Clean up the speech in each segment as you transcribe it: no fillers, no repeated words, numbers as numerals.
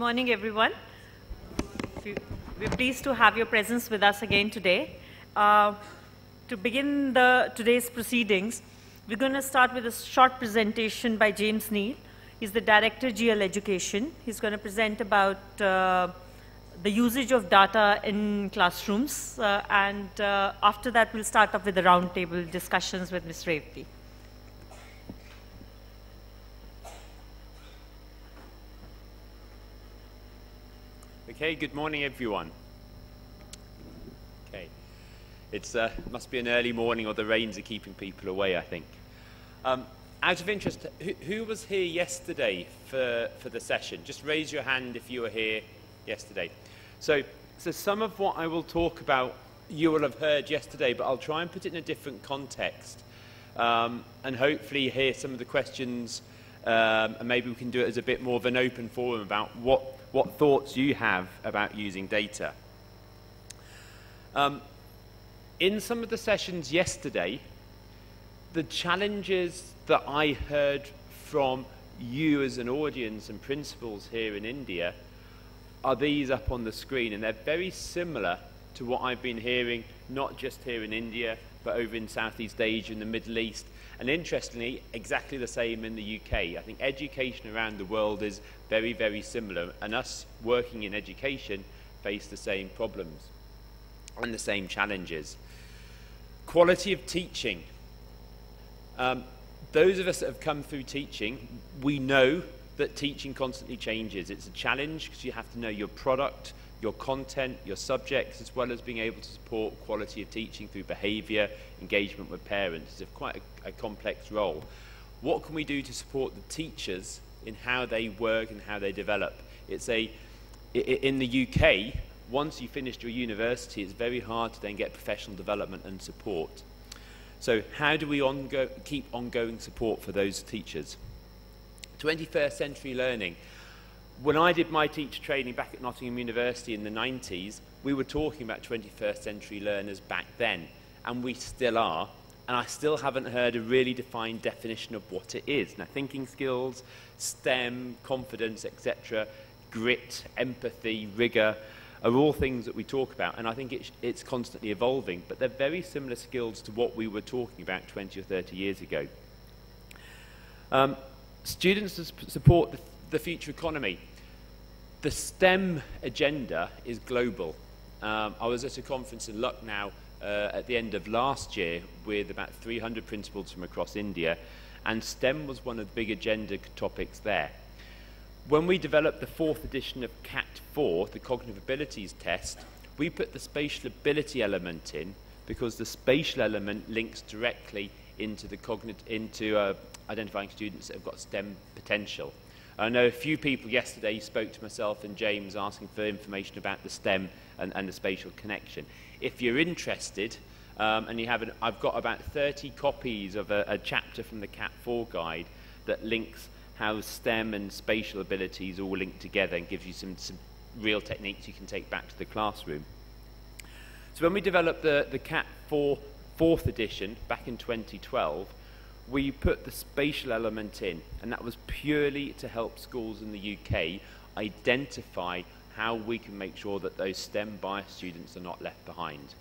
morning, everyone. We're pleased to have your presence with us again today. To begin today's proceedings, we're going to start with a short presentation by James Neill. He's the Director, GL Education. He's going to present about the usage of data in classrooms. After that, we'll start up with the roundtable discussions with Ms. Revati. Okay, good morning, everyone. Okay, it must be an early morning, or the rains are keeping people away, I think. Out of interest, who was here yesterday for the session? Just raise your hand if you were here yesterday. So some of what I will talk about you will have heard yesterday, but I'll try and put it in a different context, and hopefully hear some of the questions, and maybe we can do it as a bit more of an open forum about what thoughts you have about using data. In some of the sessions yesterday, the challenges that I heard from you as an audience and principals here in India are these up on the screen, and they're very similar to what I've been hearing, not just here in India, but over in Southeast Asia and the Middle East, and interestingly, exactly the same in the UK. I think education around the world is very, very similar, and us working in education face the same problems and the same challenges. Quality of teaching. Those of us that have come through teaching, we know that teaching constantly changes. It's a challenge because you have to know your product, your content, your subjects, as well as being able to support quality of teaching through behaviour, engagement with parents. It's quite a complex role. What can we do to support the teachers in how they work and how they develop? In the UK, once you've finished your university, it's very hard to then get professional development and support. So how do we keep ongoing support for those teachers? 21st century learning. When I did my teacher training back at Nottingham University in the 90s, we were talking about 21st century learners back then, and we still are, and I still haven't heard a really defined definition of what it is. Now, thinking skills, STEM, confidence, etc., grit, empathy, rigour, are all things that we talk about, and I think it's constantly evolving, but they're very similar skills to what we were talking about 20 or 30 years ago. Students to support the future economy. The STEM agenda is global. I was at a conference in Lucknow at the end of last year with about 300 principals from across India, and STEM was one of the big agenda topics there. When we developed the 4th edition of CAT4, the Cognitive Abilities Test, we put the spatial ability element in because the spatial element links directly into identifying students that have got STEM potential. I know a few people yesterday spoke to myself and James asking for information about the STEM and the spatial connection. If you're interested, and you haven't, I've got about 30 copies of a chapter from the CAT4 guide that links how STEM and spatial abilities all link together and gives you some real techniques you can take back to the classroom. So when we developed the CAT4 4th edition back in 2012, we put the spatial element in, and that was purely to help schools in the UK identify how we can make sure that those STEM biased students are not left behind.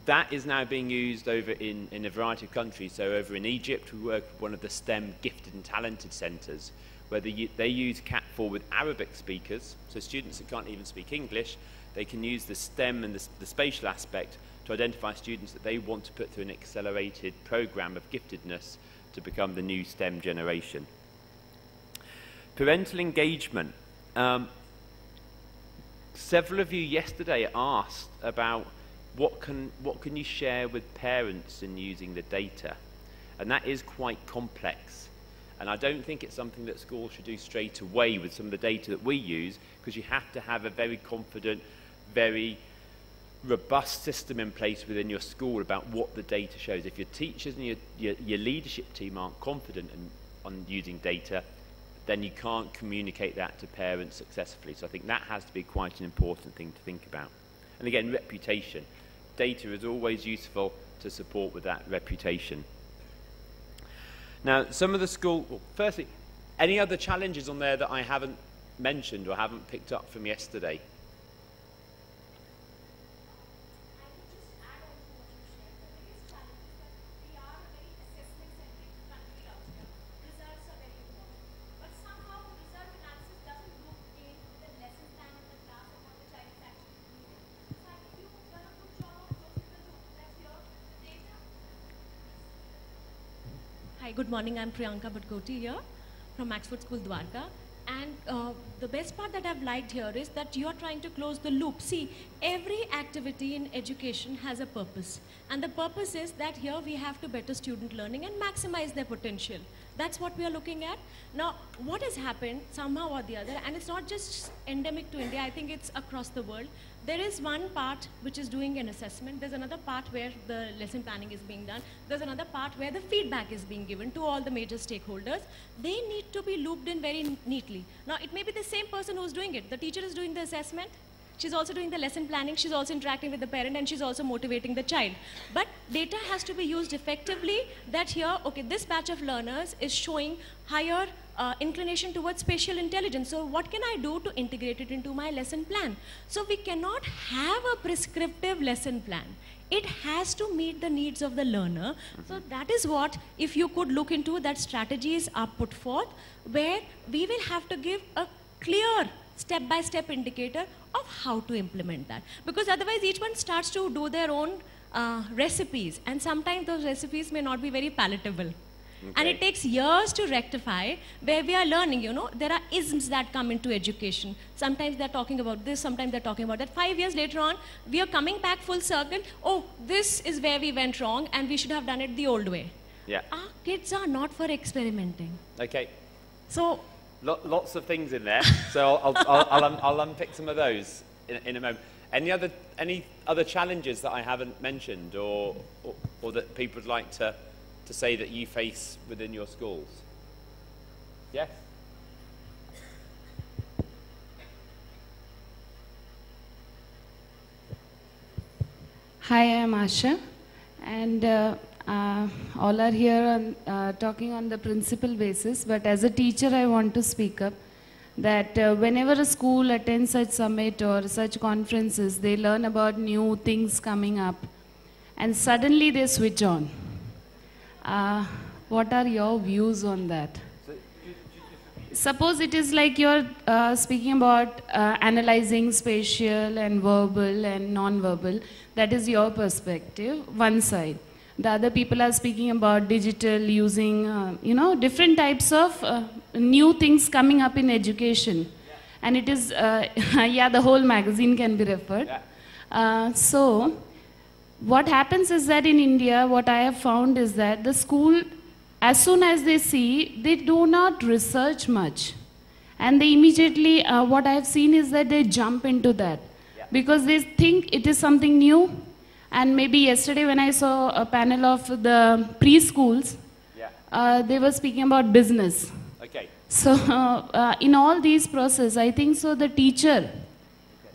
That is now being used over in a variety of countries. So over in Egypt, we work with one of the STEM gifted and talented centres, where they use CAT4 with Arabic speakers, so students that can't even speak English, they can use the STEM and the spatial aspect to identify students that they want to put through an accelerated programme of giftedness to become the new STEM generation. Parental engagement. Several of you yesterday asked about what can you share with parents in using the data, and that is quite complex, and I don't think it's something that schools should do straight away with some of the data that we use, because you have to have a very confident, very robust system in place within your school about what the data shows. If your teachers and your leadership team aren't confident on using data, then you can't communicate that to parents successfully. So I think that has to be quite an important thing to think about. And again, reputation. Data is always useful to support with that reputation. Now, some of the school, well, firstly, any other challenges on there that I haven't mentioned or haven't picked up from yesterday? Hi, good morning. I'm Priyanka Bhatkoti here from Maxford School, Dwarka. And the best part that I've liked here is that you're trying to close the loop. See, every activity in education has a purpose. And the purpose is that here we have to better student learning and maximize their potential. That's what we are looking at. Now, what has happened somehow or the other, and it's not just endemic to India, I think it's across the world. There is one part which is doing an assessment. There's another part where the lesson planning is being done. There's another part where the feedback is being given to all the major stakeholders. They need to be looped in very neatly. Now, it may be the same person who's doing it. The teacher is doing the assessment. She's also doing the lesson planning. She's also interacting with the parent, and she's also motivating the child. But data has to be used effectively that here, okay, this batch of learners is showing higher inclination towards spatial intelligence. So what can I do to integrate it into my lesson plan? So we cannot have a prescriptive lesson plan. It has to meet the needs of the learner. So that is what, if you could look into, that strategies are put forth where we will have to give a clear step-by-step indicator of how to implement that. Because otherwise each one starts to do their own recipes, and sometimes those recipes may not be very palatable. Okay. And it takes years to rectify, where we are learning, you know, there are isms that come into education. Sometimes they're talking about this, sometimes they're talking about that. 5 years later on, we are coming back full circle. Oh, this is where we went wrong and we should have done it the old way. Yeah. Our kids are not for experimenting. Okay. So, lots of things in there. So I'll unpick some of those in a moment. Any other challenges that I haven't mentioned, or that people would like to say that you face within your schools? Yes? Hi, I'm Asha, and all are here talking on the principal basis, but as a teacher I want to speak up that whenever a school attends such summit or such conferences, they learn about new things coming up and suddenly they switch on. What are your views on that? Suppose it is like you're speaking about analyzing spatial and verbal and non-verbal. That is your perspective, one side. The other people are speaking about digital, using, you know, different types of new things coming up in education. And it is, yeah, the whole magazine can be referred. So, what happens is that in India, what I have found is that the school, as soon as they see, they do not research much. And they immediately, what I have seen is that they jump into that. Because they think it is something new. And maybe yesterday when I saw a panel of the preschools, they were speaking about business. Okay. So in all these processes, I think so the teacher,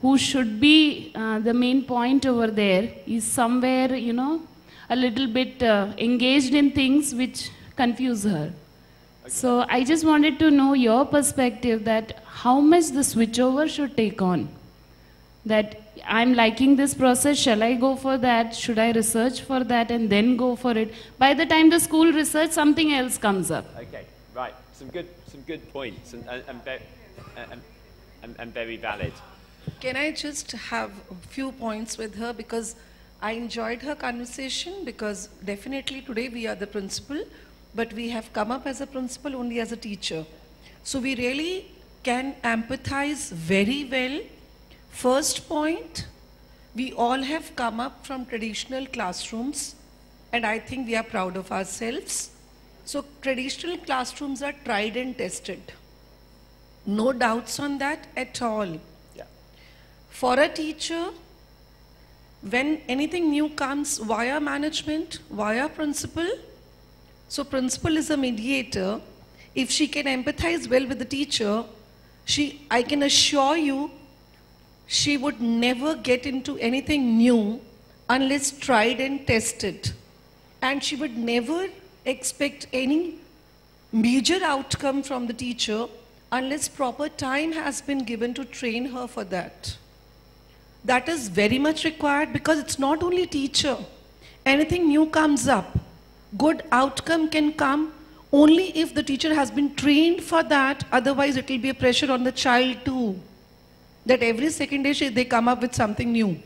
who should be the main point over there, is somewhere, you know, a little bit engaged in things which confuse her. Okay. So I just wanted to know your perspective that how much the switchover should take on. That I'm liking this process, shall I go for that? Should I research for that and then go for it? By the time the school research, something else comes up. Okay, right. Some good points and very valid. Can I just have a few points with her, because I enjoyed her conversation, because definitely today we are the principal, but we have come up as a principal only as a teacher. So we really can empathize very well. First point, we all have come up from traditional classrooms, and I think we are proud of ourselves. So traditional classrooms are tried and tested. No doubts on that at all. Yeah. For a teacher, when anything new comes via management, via principal, so principal is a mediator. If she can empathize well with the teacher, I can assure you, she would never get into anything new unless tried and tested. And she would never expect any major outcome from the teacher unless proper time has been given to train her for that. That is very much required because it's not only teacher. Anything new comes up. Good outcome can come only if the teacher has been trained for that, otherwise it will be a pressure on the child too. That every second day they come up with something new.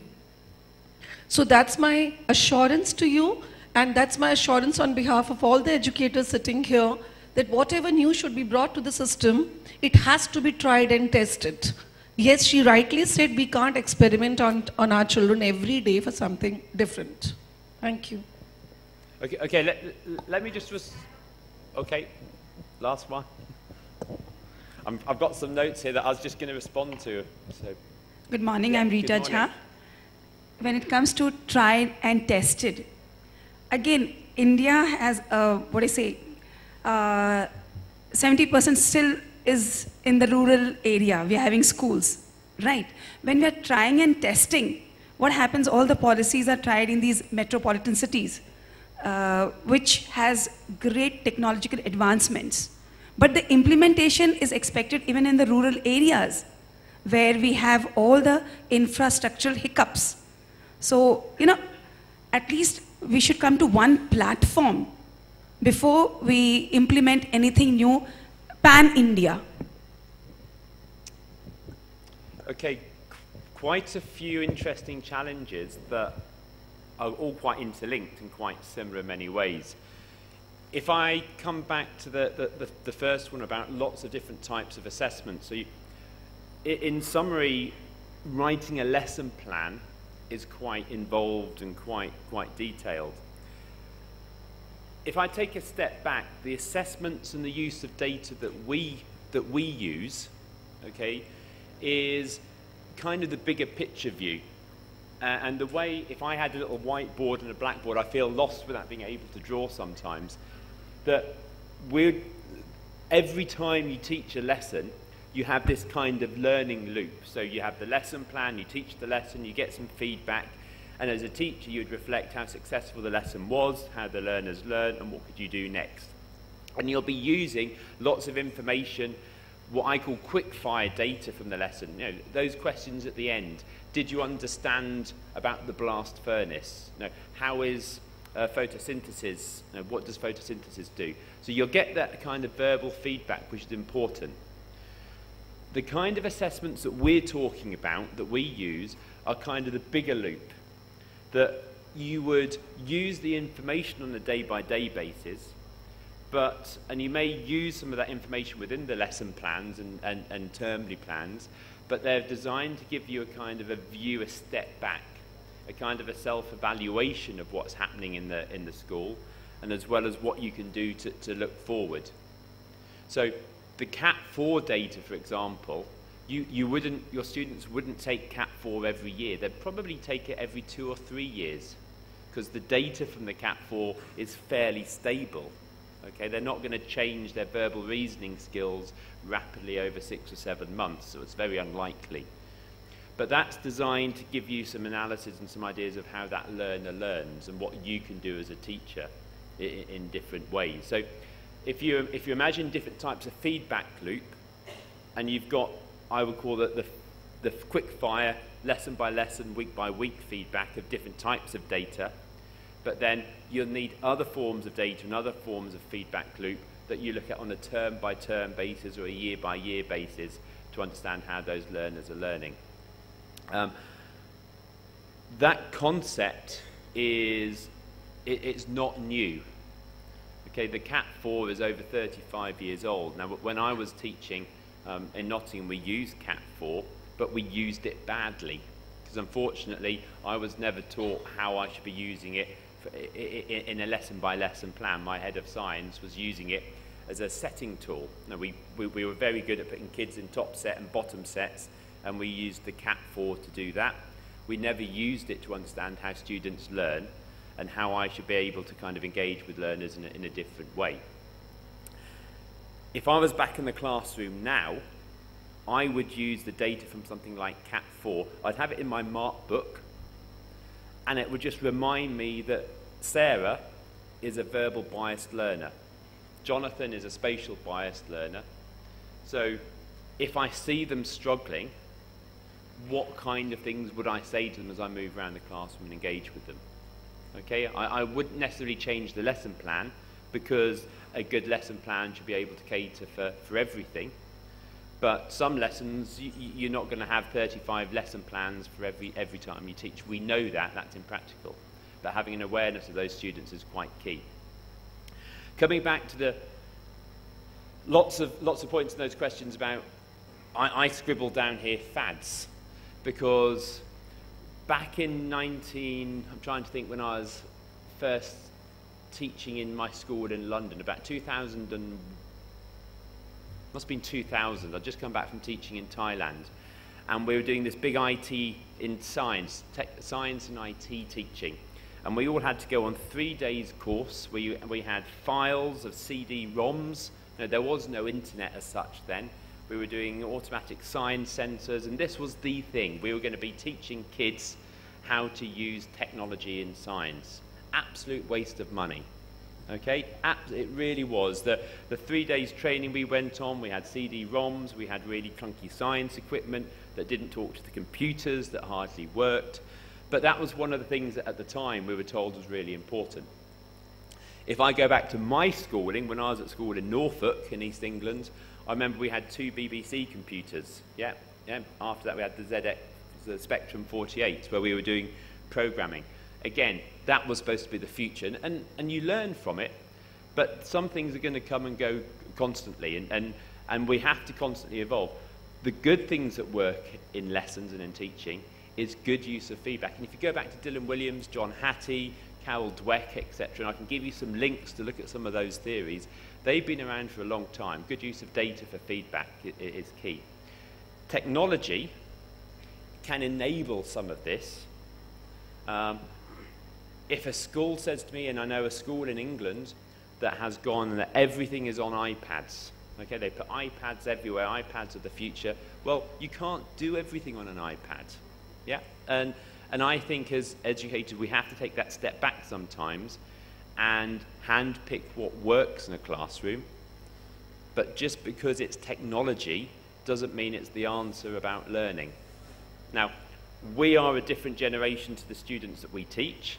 So that's my assurance to you, and that's my assurance on behalf of all the educators sitting here, that whatever new should be brought to the system, it has to be tried and tested. Yes, she rightly said we can't experiment on our children every day for something different. Thank you. Okay, let me just... Okay, last one. I've got some notes here that I was just going to respond to. So. Good morning, Yeah, I'm Rita good morning. Jha. When it comes to tried and tested, again, India has, 70% still is in the rural area. We are having schools, right? When we are trying and testing, what happens, all the policies are tried in these metropolitan cities, which has great technological advancements. But the implementation is expected even in the rural areas, where we have all the infrastructural hiccups. So, at least we should come to one platform before we implement anything new, pan-India. Okay, quite a few interesting challenges that are all quite interlinked and quite similar in many ways. If I come back to the first one about lots of different types of assessments, so in summary, writing a lesson plan is quite involved and quite detailed. If I take a step back, the assessments and the use of data that we use, okay, is kind of the bigger picture view. And the way, if I had a little whiteboard and a blackboard, I feel lost without being able to draw sometimes, that every time you teach a lesson, you have this kind of learning loop. So you have the lesson plan, you teach the lesson, you get some feedback, and as a teacher you'd reflect how successful the lesson was, how the learners learned, and what could you do next. And you'll be using lots of information, what I call quick-fire data from the lesson. Those questions at the end. Did you understand about the blast furnace? How is photosynthesis? What does photosynthesis do? So you'll get that kind of verbal feedback, which is important. The kind of assessments that we're talking about, that we use, are kind of the bigger loop. That you would use the information on a day-by-day basis, and you may use some of that information within the lesson plans and termly plans, but they're designed to give you a kind of a view, a step back, a kind of a self-evaluation of what's happening in the school, and as well as what you can do to look forward. So the Cat 4 data, for example, your students wouldn't take Cat 4 every year. They'd probably take it every 2 or 3 years, because the data from the Cat 4 is fairly stable. Okay, they're not going to change their verbal reasoning skills rapidly over 6 or 7 months, so it's very unlikely. But that's designed to give you some analysis and some ideas of how that learner learns and what you can do as a teacher in different ways. So if you imagine different types of feedback loop, and you've got, I would call it the quick fire, lesson by lesson, week by week feedback of different types of data, but then you'll need other forms of data and other forms of feedback loop that you look at on a term by term basis or a year by year basis to understand how those learners are learning. That concept it's not new. Okay, the Cat 4 is over 35 years old. Now, when I was teaching in Nottingham, we used Cat 4, but we used it badly, because unfortunately I was never taught how I should be using it in a lesson-by-lesson plan. My head of science was using it as a setting tool. Now, we were very good at putting kids in top set and bottom sets, and we used the Cat 4 to do that. We never used it to understand how students learn and how I should be able to kind of engage with learners in a different way. If I was back in the classroom now, I would use the data from something like Cat 4. I'd have it in my mark book, and it would just remind me that Sarah is a verbal biased learner. Jonathan is a spatial biased learner. So if I see them struggling, what kind of things would I say to them as I move around the classroom and engage with them? Okay, I wouldn't necessarily change the lesson plan, because a good lesson plan should be able to cater for everything. But some lessons, you're not going to have 35 lesson plans for every time you teach. We know that, that's impractical. But having an awareness of those students is quite key. Coming back to the lots of points in those questions about, I scribbled down here fads, because back in I'm trying to think when I was first teaching in my school in London, about 2000 must have been 2000. I'd just come back from teaching in Thailand, and we were doing this big IT in science and IT teaching, and we all had to go on 3 days course where we had files of CD-ROMs. There was no internet as such then. We were doing automatic sign sensors, and this was the thing. We were going to be teaching kids how to use technology in science. Absolute waste of money. Okay, it really was. The 3 days training we went on, we had CD-ROMs, we had really clunky science equipment that didn't talk to the computers, that hardly worked. But that was one of the things that at the time we were told was really important. If I go back to my schooling, when I was at school in Norfolk in East England, I remember we had 2 BBC computers. Yeah. After that we had the ZX, the Spectrum 48, where we were doing programming. Again, that was supposed to be the future, and you learn from it, but some things are going to come and go constantly, and we have to constantly evolve. The good things that work in lessons and in teaching is good use of feedback. And if you go back to Dylan Williams, John Hattie, Carol Dweck, etc., and I can give you some links to look at some of those theories, they've been around for a long time. Good use of data for feedback is key. Technology can enable some of this. If a school says to me, and I know a school in England that has gone and that everything is on iPads, okay, they put iPads everywhere, iPads are the future. Well, you can't do everything on an iPad, yeah? And I think as educators, we have to take that step back sometimes and handpick what works in a classroom. But just because it's technology doesn't mean it's the answer about learning. Now, we are a different generation to the students that we teach.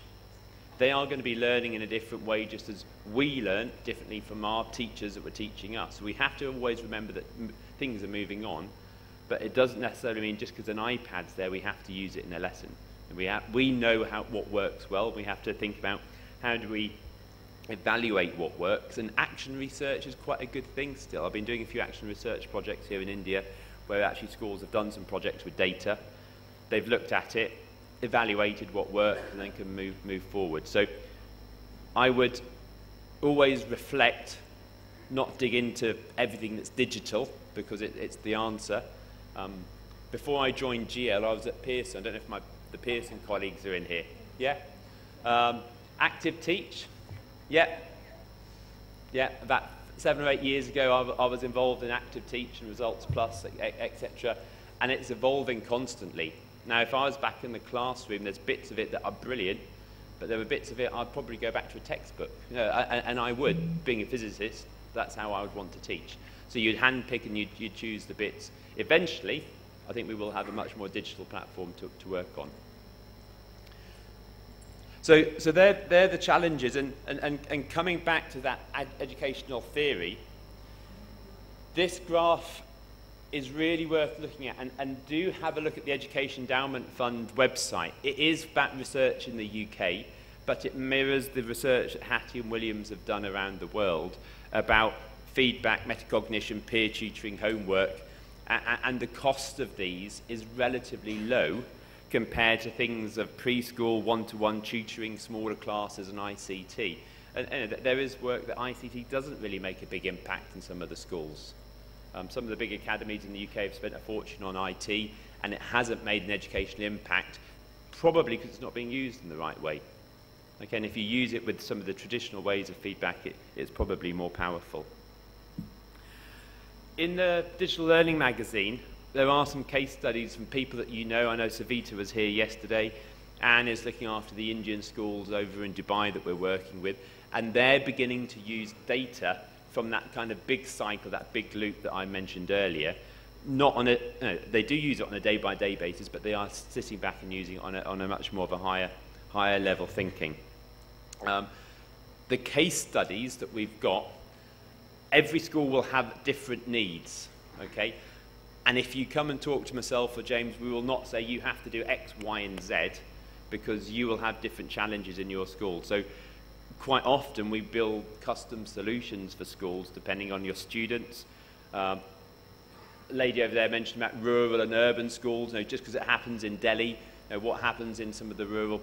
They are going to be learning in a different way, just as we learn differently from our teachers that were teaching us. We have to always remember that things are moving on, but it doesn't necessarily mean just because an iPad's there, we have to use it in a lesson. And we know what works well. We have to think about how do we evaluate what works, and action research is quite a good thing still. I've been doing a few action research projects here in India, where actually schools have done some projects with data. They've looked at it, evaluated what worked, and then can move forward. So I would always reflect, not dig into everything that's digital, because it's the answer. Before I joined GL, I was at Pearson. I don't know if the Pearson colleagues are in here. Yeah? Active Teach. Yeah. About 7 or 8 years ago, I was involved in Active Teach and Results Plus, etc. And it's evolving constantly. Now, if I was back in the classroom, there's bits of it that are brilliant, but there were bits of it I'd probably go back to a textbook. And I would, being a physicist, that's how I would want to teach. So you'd handpick and you'd choose the bits. Eventually, I think we will have a much more digital platform to work on. So they're the challenges, and coming back to that educational theory, this graph is really worth looking at, and do have a look at the Education Endowment Fund website. It is back research in the UK, but it mirrors the research that Hattie and Williams have done around the world about feedback, metacognition, peer tutoring, homework, and the cost of these is relatively low compared to things of preschool, one-to-one tutoring, smaller classes, and ICT. And there is work that ICT doesn't really make a big impact in some of the schools. Some of the big academies in the UK have spent a fortune on IT, and it hasn't made an educational impact, probably because it's not being used in the right way. Okay, and if you use it with some of the traditional ways of feedback, it's probably more powerful. In the Digital Learning magazine, there are some case studies from people that you know. I know Savita was here yesterday. Anne is looking after the Indian schools over in Dubai that we're working with, and they're beginning to use data from that kind of big cycle, that big loop that I mentioned earlier, not on a, no, they do use it on a day-by-day basis, but they are sitting back and using it on a much more of a higher level thinking. The case studies that we've got, every school will have different needs, okay? And if you come and talk to myself or James, we will not say you have to do X, Y, and Z, because you will have different challenges in your school. So quite often we build custom solutions for schools depending on your students. Lady over there mentioned about rural and urban schools. Just because it happens in Delhi, what happens in some of the rural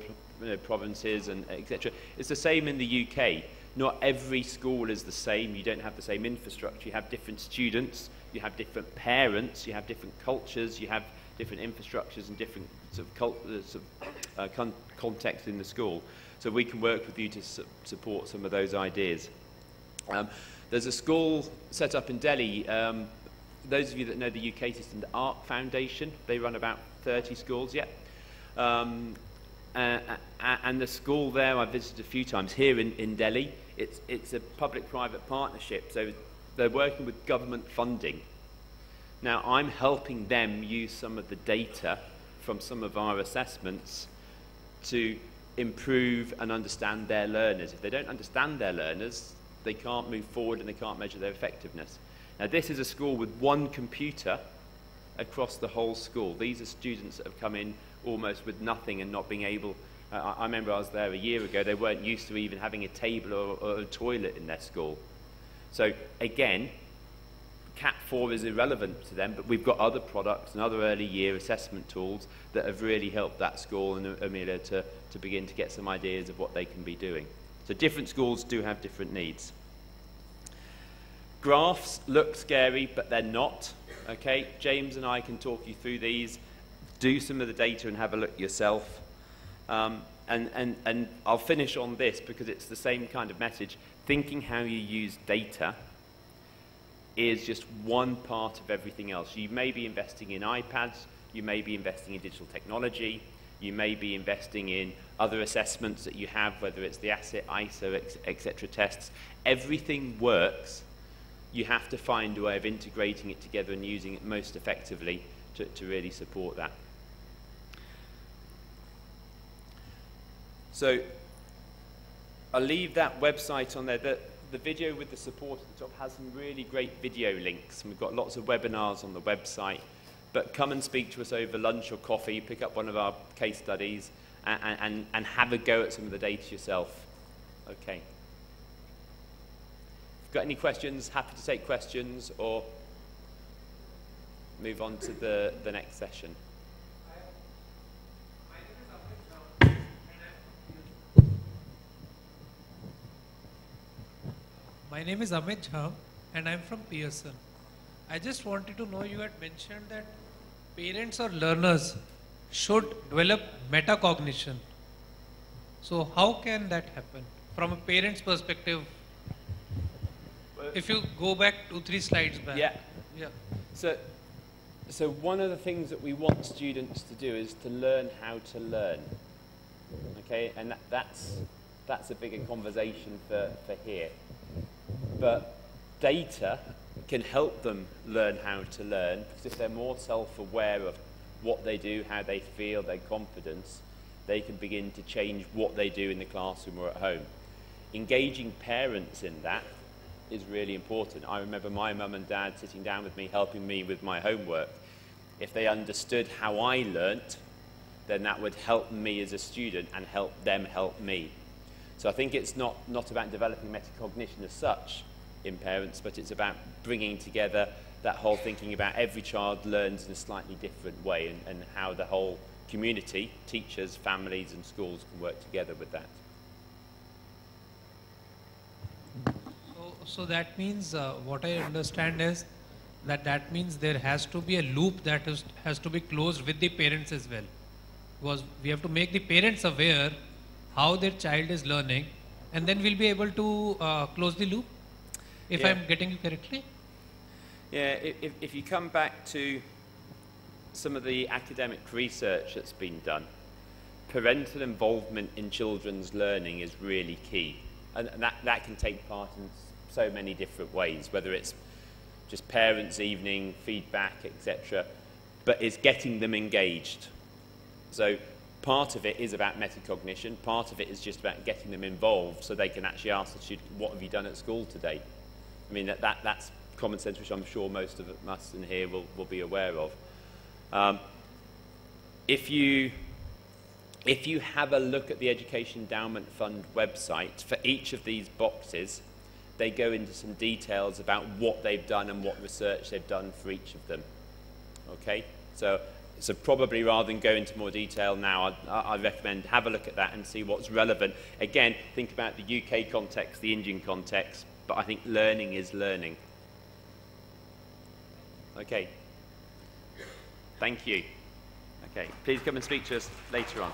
provinces and etc. It's the same in the UK. Not every school is the same. You don't have the same infrastructure. You have different students. You have different parents. You have different cultures. You have different infrastructures and different context in the school. So we can work with you to support some of those ideas. There's a school set up in Delhi. Those of you that know the UK system, the ARC Foundation, they run about 30 schools, and the school there I visited a few times here in Delhi. It's a public-private partnership, so they're working with government funding. Now I'm helping them use some of the data from some of our assessments to improve and understand their learners. If they don't understand their learners, they can't move forward and they can't measure their effectiveness. Now this is a school with one computer across the whole school. These are students that have come in almost with nothing and not being able, I remember I was there a year ago, they weren't used to even having a table or a toilet in their school. So again, Cat 4 is irrelevant to them, but we've got other products and other early year assessment tools that have really helped that school and Amelia to begin to get some ideas of what they can be doing. So different schools do have different needs. Graphs look scary, but they're not. Okay, James and I can talk you through these. Do some of the data and have a look yourself. And I'll finish on this because it's the same kind of message. Thinking how you use data is just one part of everything else. You may be investing in iPads, you may be investing in digital technology, you may be investing in other assessments that you have, whether it's the ASSET, ISA, etc. tests. Everything works. You have to find a way of integrating it together and using it most effectively to really support that. So I'll leave that website on there. The video with the support at the top has some really great video links. And we've got lots of webinars on the website. But come and speak to us over lunch or coffee, pick up one of our case studies, and have a go at some of the data yourself. Okay. If you've got any questions, happy to take questions or move on to the next session. My name is Amit Jha, and I'm from Pearson. I just wanted to know, you had mentioned that parents or learners should develop metacognition. So how can that happen from a parent's perspective? If you go back 2-3 slides back. Yeah. Yeah. So one of the things that we want students to do is to learn how to learn. Okay, and that's a bigger conversation for here. But data can help them learn how to learn, because if they're more self-aware of what they do, how they feel, their confidence, they can begin to change what they do in the classroom or at home. Engaging parents in that is really important. I remember my mum and dad sitting down with me, helping me with my homework. If they understood how I learnt, then that would help me as a student and help them help me. So I think it's not about developing metacognition as such in parents, but it's about bringing together that whole thinking about every child learns in a slightly different way, and how the whole community, teachers, families and schools can work together with that. So that means, what I understand is that means there has to be a loop that has to be closed with the parents as well. Because we have to make the parents aware how their child is learning, and then we'll be able to close the loop, if I'm getting you correctly? Yeah, if you come back to some of the academic research that's been done, parental involvement in children's learning is really key. And that can take part in so many different ways, whether it's just parents' evening, feedback, etc., but it's getting them engaged. So part of it is about metacognition, part of it is just about getting them involved so they can actually ask the student, what have you done at school today? I mean, that's common sense, which I'm sure most of us in here will be aware of. If you have a look at the Education Endowment Fund website, for each of these boxes, they go into some details about what they've done and what research they've done for each of them. Okay? So probably rather than go into more detail now, I recommend have a look at that and see what's relevant. Again, think about the UK context, the Indian context, but I think learning is learning. Okay. Thank you. Okay, please come and speak to us later on.